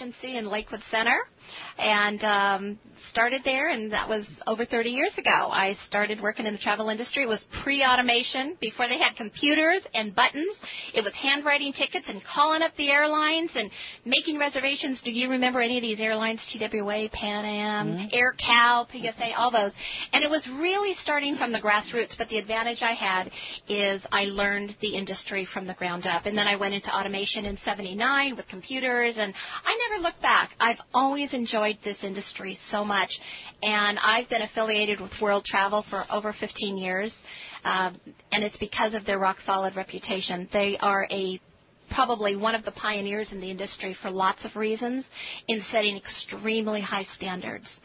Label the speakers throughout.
Speaker 1: agency in Lakewood Center, and started there, and that was over 30 years ago. I started working in the travel industry. It was pre-automation, before they had computers and buttons. It was handwriting tickets and calling up the airlines and making reservations. Do you remember any of these airlines? TWA, Pan Am, Air Cal, PSA, all those. And it was really starting from the grassroots, but the advantage I had is I learned the industry from the ground up. And then I went into automation in 79 with computers, and I never looked back. I've always enjoyed this industry so much, and I've been affiliated with World Travel for over 15 years, and it's because of their rock-solid reputation. They are probably one of the pioneers in the industry for lots of reasons in setting extremely high standards.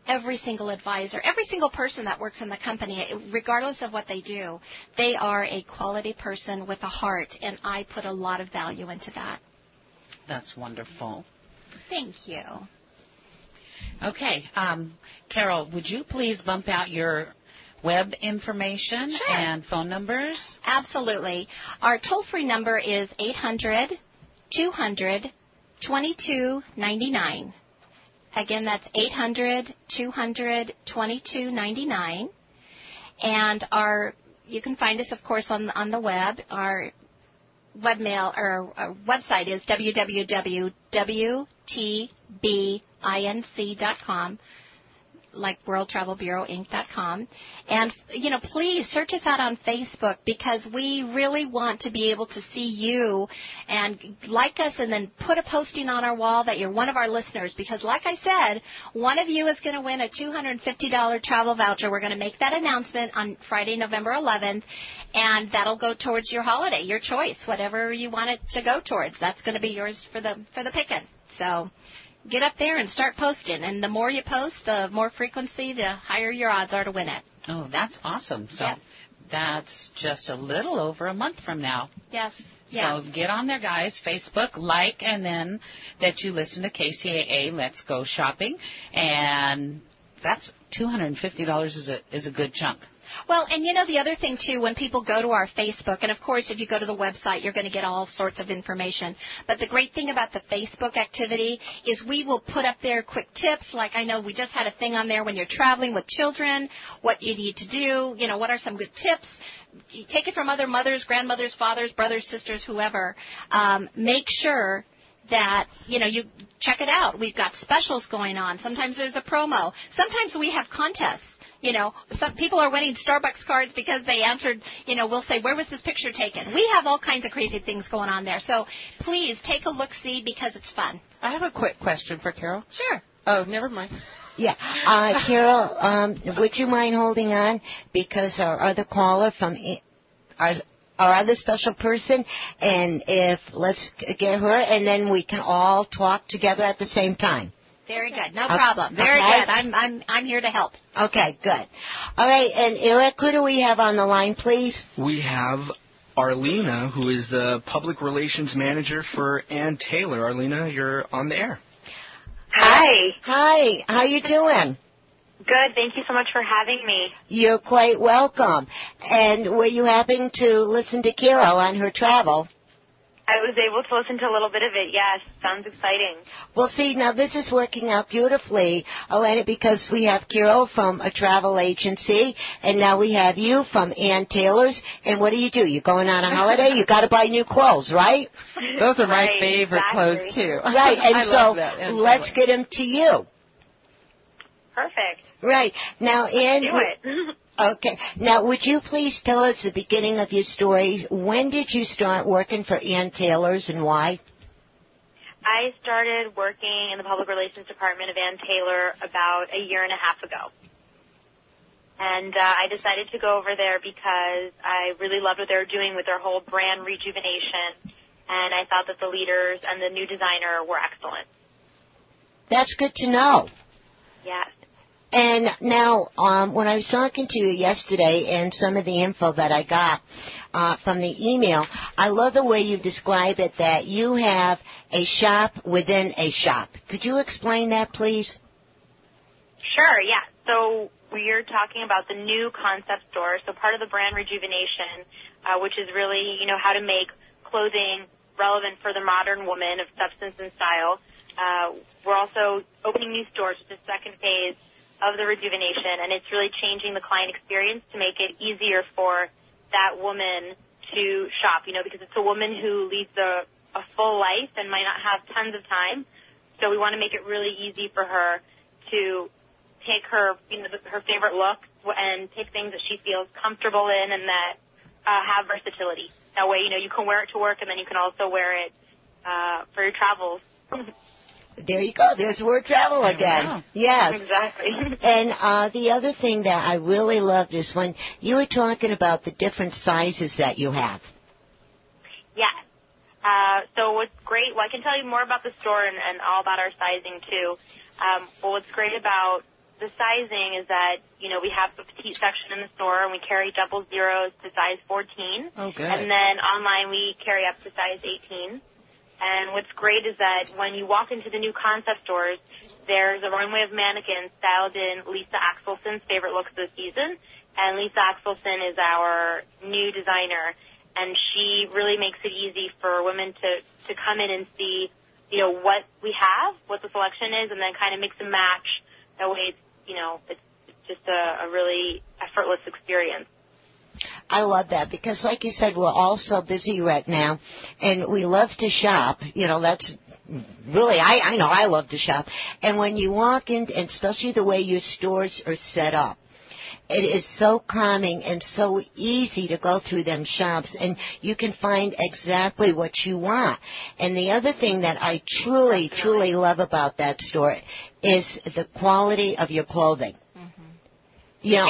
Speaker 1: Every single advisor, every single person that works in the company, regardless of what they do, they are a quality person with a heart, and I put a lot of value into that.
Speaker 2: That's wonderful.
Speaker 1: Thank you.
Speaker 2: Okay. Carol, would you please bump out your web information and phone numbers?
Speaker 1: Absolutely. Our toll-free number is 800-200-2299. Again, that's 800-200-2299. And you can find us, of course, on the web. Our website is www.wtbinc.com, like WorldTravelBureauInc.com. And, please search us out on Facebook, because we really want to be able to see you and like us and then put a posting on our wall that you're one of our listeners, because like I said, one of you is going to win a $250 travel voucher. We're going to make that announcement on Friday, November 11th, and that'll go towards your holiday, your choice, whatever you want it to go towards. That's going to be yours for the picking. So get up there and start posting. And the more you post, the more frequency, the higher your odds are to win it.
Speaker 2: Oh, that's awesome. So that's just a little over a month from now.
Speaker 1: Yes.
Speaker 2: So get on there, guys. Facebook, like, and then that you listen to KCAA, Let's Go Shopping. And that's $250 is a good chunk.
Speaker 1: Well, and the other thing, too, when people go to our Facebook, and, of course, if you go to the website, you're going to get all sorts of information. But the great thing about the Facebook activity is we will put up there quick tips. Like I know we just had a thing on there when you're traveling with children, what you need to do, what are some good tips. You take it from other mothers, grandmothers, fathers, brothers, sisters, whoever. Make sure that, you check it out. We've got specials going on. Sometimes there's a promo. Sometimes we have contests. Some people are winning Starbucks cards because they answered, we'll say, where was this picture taken? We have all kinds of crazy things going on there. So please take a look-see, because it's fun.
Speaker 3: I have a quick question for Carol.
Speaker 1: Sure.
Speaker 3: Oh, never mind.
Speaker 4: Yeah. Carol, would you mind holding on? Because our other caller our other special person, and let's get her, and then we can all talk together at the same time.
Speaker 1: Very good. No problem. Very good. I'm here to help.
Speaker 4: Okay, good. All right, and Eric, who do we have on the line, please?
Speaker 5: We have Arlena, who is the Public Relations Manager for Ann Taylor. Arlena, you're on the air.
Speaker 6: Hi.
Speaker 4: Hi. How you doing?
Speaker 6: Good. Thank you so much for having me.
Speaker 4: You're quite welcome. And were you having to listen to Carol on her travel?
Speaker 6: I was able to listen to a little bit of it, yes. Sounds exciting.
Speaker 4: Well, see, now this is working out beautifully, Elena, because we have Carol from a travel agency, and now we have you from Ann Taylor's. And what do? You're going on a holiday? You got to buy new clothes, right?
Speaker 3: Those are my favorite clothes, too.
Speaker 4: Right, and so let's get them to you.
Speaker 6: Perfect.
Speaker 4: Right. Now, Ann...
Speaker 6: Let's do it.
Speaker 4: Okay. Now, would you please tell us the beginning of your story? When did you start working for Ann Taylor's and why?
Speaker 6: I started working in the Public Relations Department of Ann Taylor about a year and a half ago. And I decided to go over there because I really loved what they were doing with their whole brand rejuvenation, and I thought that the leaders and the new designer were excellent.
Speaker 4: That's good to know.
Speaker 6: Yes.
Speaker 4: And now, when I was talking to you yesterday and some of the info that I got from the email, I love the way you describe it, that you have a shop within a shop. Could you explain that, please?
Speaker 6: Sure, yeah. So we're talking about the new concept store. So part of the brand rejuvenation, which is really, how to make clothing relevant for the modern woman of substance and style. We're also opening new stores, which is the second phase of the rejuvenation, and it's really changing the client experience to make it easier for that woman to shop, because it's a woman who leads a full life and might not have tons of time. So we want to make it really easy for her to take her, her favorite looks and pick things that she feels comfortable in and that have versatility. That way, you can wear it to work, and then you can also wear it for your travels.
Speaker 4: There you go. There's the word travel again. Yes.
Speaker 6: Exactly.
Speaker 4: And the other thing that I really loved is when you were talking about the different sizes that you have.
Speaker 6: Yes. So what's great, I can tell you more about the store and all about our sizing, too. But what's great about the sizing is that, we have a petite section in the store, and we carry double zeros to size 14.
Speaker 3: Oh, good.
Speaker 6: And then online we carry up to size 18. And what's great is that when you walk into the new concept stores, there's a runway of mannequins styled in Lisa Axelson's favorite looks of the season. And Lisa Axelson is our new designer, and she really makes it easy for women to come in and see, what we have, what the selection is, and then kind of mix and match. That way, it's just a really effortless experience.
Speaker 4: I love that because, like you said, we're all so busy right now, and we love to shop. That's really, I know I love to shop. And when you walk in, and especially the way your stores are set up, it is so calming and so easy to go through them shops, and you can find exactly what you want. And the other thing that I truly, truly love about that store is the quality of your clothing. Yeah.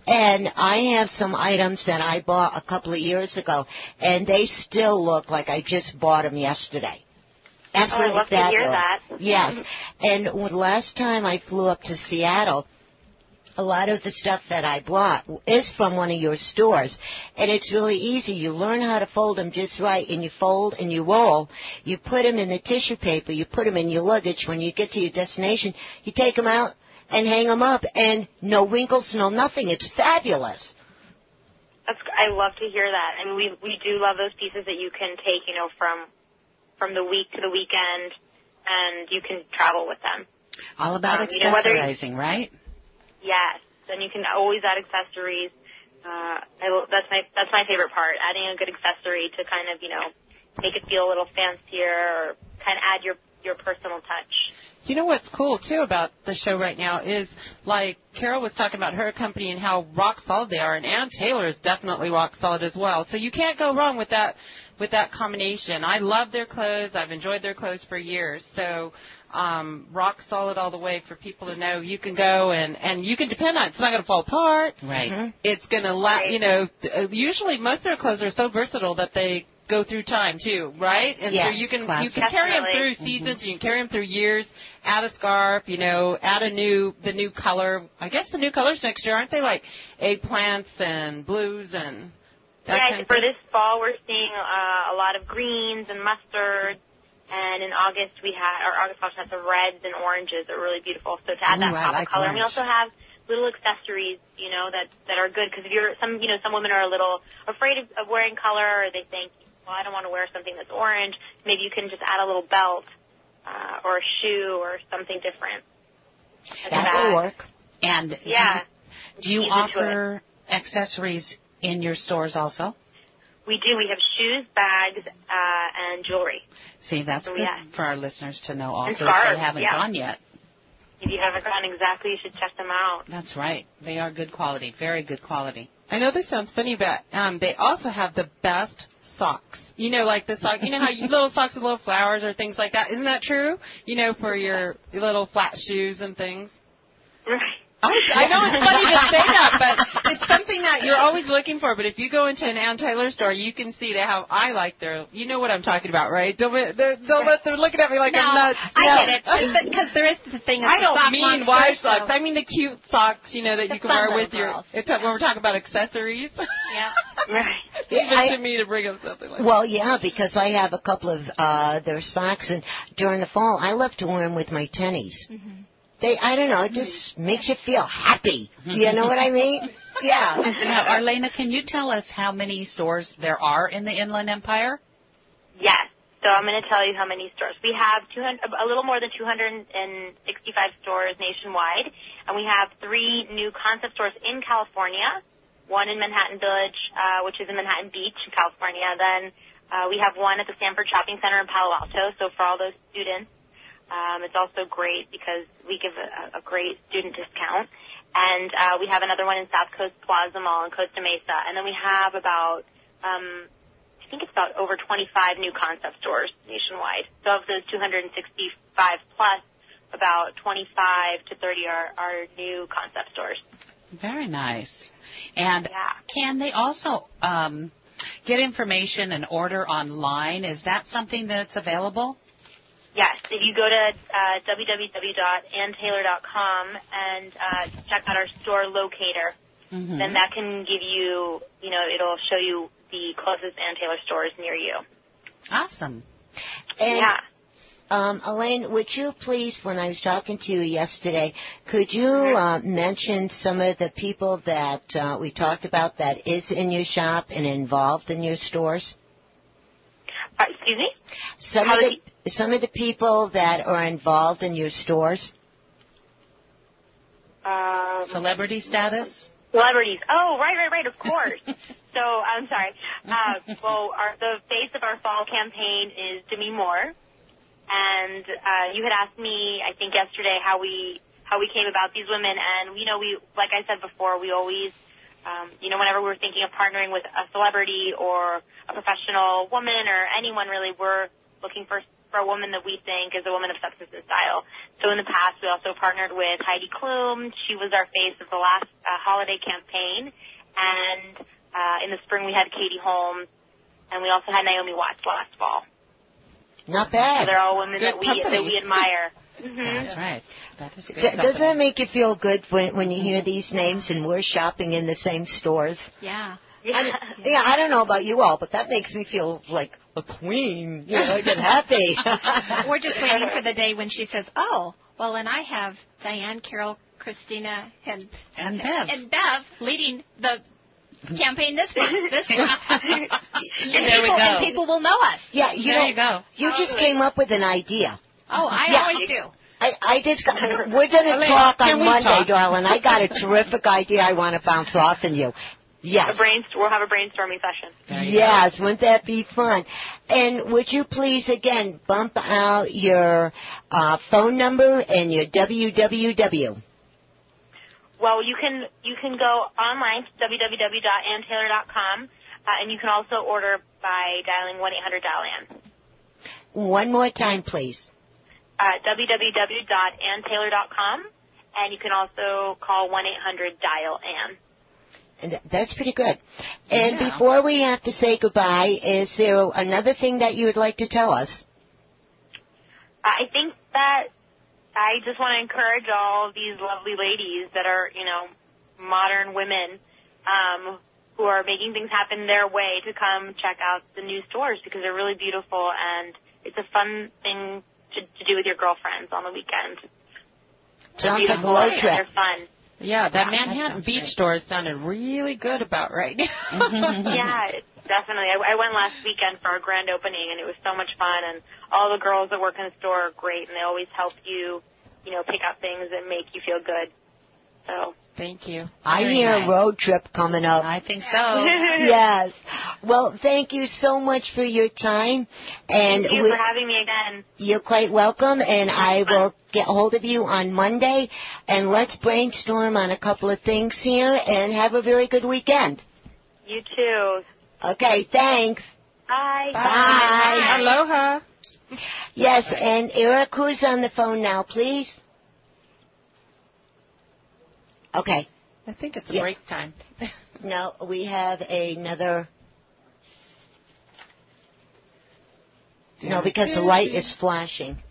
Speaker 4: And I have some items that I bought a couple of years ago, and they still look like I just bought them yesterday. Absolutely.
Speaker 6: I love to hear that.
Speaker 4: Yes. And last time I flew up to Seattle, a lot of the stuff that I bought is from one of your stores, and it's really easy. You learn how to fold them just right, and you fold and you roll. You put them in the tissue paper. You put them in your luggage. When you get to your destination, you take them out and hang them up, and no wrinkles, no nothing. It's fabulous.
Speaker 6: I love to hear that. I mean, we do love those pieces that you can take, from the week to the weekend, and you can travel with them.
Speaker 2: All about accessorizing, right?
Speaker 6: Yes, and you can always add accessories. That's my favorite part, adding a good accessory to kind of, make it feel a little fancier or kind of add your personal touch.
Speaker 3: You know what's cool, too, about the show right now is, like Carol was talking about her company and how rock solid they are, and Ann Taylor is definitely rock solid as well. So you can't go wrong with that combination. I love their clothes. I've enjoyed their clothes for years. So rock solid all the way for people to know you can go and you can depend on it. It's not going to fall apart.
Speaker 2: Right.
Speaker 3: Mm-hmm. It's going to usually most of their clothes are so versatile that they go through time too, right? And
Speaker 4: yes,
Speaker 3: so you can carry them through seasons, you can carry them through years. Add a scarf, add the new color. I guess the new colors next year, aren't they, like eggplants and blues and that kind of
Speaker 6: for
Speaker 3: thing?
Speaker 6: this fall we're seeing a lot of greens and mustards, and in August August has the reds and oranges are really beautiful. So to add that pop of color, and we also have little accessories, that are good because if some women are a little afraid of wearing color, or they think, well, I don't want to wear something that's orange. Maybe you can just add a little belt or a shoe or something different.
Speaker 4: That will work.
Speaker 2: And do you offer accessories in your stores also?
Speaker 6: We do. We have shoes, bags, and jewelry.
Speaker 2: See, that's good for our listeners to know also
Speaker 6: scarves,
Speaker 2: if they haven't gone yet.
Speaker 6: If you haven't gone exactly, you should check them out.
Speaker 2: That's right. They are good quality, very good quality.
Speaker 3: I know this sounds funny, but they also have the best socks. Like the sock, how little socks with little flowers or things like that. Isn't that true? For your little flat shoes and things.
Speaker 6: Right.
Speaker 3: I know it's funny to say that, but it's something that you're always looking for. But if you go into an Ann Taylor store, you can see they have. I like their. You know what I'm talking about, right? Don't let them looking at me like I'm nuts.
Speaker 1: I get it because there is the thing.
Speaker 3: I don't mean wife socks. I mean the cute socks, that you can wear with your. When we're talking about accessories.
Speaker 1: Yeah.
Speaker 6: Right.
Speaker 3: Even to me to bring up something like that.
Speaker 4: Well, yeah, because I have a couple of their socks, and during the fall, I love to wear them with my tennies. Mm-hmm. I don't know, it just makes you feel happy. You know what I mean? Yeah.
Speaker 2: Now, Arlena, can you tell us how many stores there are in the Inland Empire?
Speaker 6: Yes. So I'm going to tell you how many stores. We have a little more than 265 stores nationwide, and we have 3 new concept stores in California, one in Manhattan Village, which is in Manhattan Beach, California. Then we have one at the Stanford Shopping Center in Palo Alto, so for all those students, it's also great because we give a great student discount. And we have another one in South Coast Plaza Mall in Costa Mesa. And then we have about I think it's about over 25 new concept stores nationwide. So of those 265 plus, about 25 to 30 are new concept stores.
Speaker 2: Very nice. And can they also get information and order online? Is that something that's available?
Speaker 6: Yes. If you go to www.anntaylor.com and check out our store locator, then that can give you, it'll show you the closest Ann Taylor stores near you.
Speaker 2: Awesome.
Speaker 4: And, Elaine, would you please, when I was talking to you yesterday, could you mention some of the people that we talked about that is in your shop and involved in your stores?
Speaker 6: Excuse me?
Speaker 4: Some of the people that are involved in your stores?
Speaker 2: Celebrity status?
Speaker 6: Celebrities. Oh, right, of course. So, I'm sorry. The face of our fall campaign is Demi Moore. And you had asked me, I think yesterday, how we came about these women. And, we, like I said before, we always, whenever we're thinking of partnering with a celebrity or a professional woman or anyone really, we're looking for a woman that we think is a woman of substance and style. So in the past, we also partnered with Heidi Klum. She was our face of the last holiday campaign. And in the spring, we had Katie Holmes. And we also had Naomi Watts last fall.
Speaker 4: Not bad.
Speaker 6: So they're all women that we admire.
Speaker 2: That's right. That is good.
Speaker 4: Doesn't that make you feel good when you hear these names and we're shopping in the same stores?
Speaker 1: Yeah.
Speaker 4: I don't know about you all, but that makes me feel like a queen. I get happy.
Speaker 1: We're just waiting for the day when she says, "Oh, well, and I have Diane, Carol, Christina, and Bev leading the campaign this month." And people will know us.
Speaker 4: Yeah,
Speaker 2: there you go.
Speaker 4: You just came up with an idea.
Speaker 1: Oh, I always do.
Speaker 4: We're going to talk on Monday, darling. I got a terrific idea I want to bounce off on you. Yes.
Speaker 6: We'll have a brainstorming session.
Speaker 4: Yes, wouldn't that be fun? And would you please, again, bump out your phone number and your www?
Speaker 6: Well, you can go online to www.anntaylor.com, and you can also order by dialing 1-800-DIAL-ANN.
Speaker 4: One more time, please.
Speaker 6: www.anntaylor.com, and you can also call 1-800-DIAL-ANN.
Speaker 4: And that's pretty good. And before we have to say goodbye, is there another thing that you would like to tell us?
Speaker 6: I think that I just want to encourage all of these lovely ladies that are, modern women who are making things happen their way to come check out the new stores because they're really beautiful and it's a fun thing to do with your girlfriends on the weekend.
Speaker 4: Sounds like a road trip.
Speaker 6: They're fun.
Speaker 3: Yeah, that Manhattan Beach store sounded really good about right now.
Speaker 6: Yeah, definitely. I went last weekend for our grand opening, and it was so much fun. And all the girls that work in the store are great, and they always help you, pick out things that make you feel good. So
Speaker 3: thank you.
Speaker 4: I hear a road trip coming up.
Speaker 2: I think so.
Speaker 4: Yes. Well, thank you so much for your time. And
Speaker 6: thank you for having me again.
Speaker 4: You're quite welcome, and I will get hold of you on Monday, and let's brainstorm on a couple of things here, and have a very good weekend.
Speaker 6: You too.
Speaker 4: Okay, thanks.
Speaker 6: Bye.
Speaker 4: Bye.
Speaker 3: Aloha.
Speaker 4: Yes, and Eric, who's on the phone now, please? Okay.
Speaker 3: I think it's break time.
Speaker 4: No, we have another. No, because the light is flashing.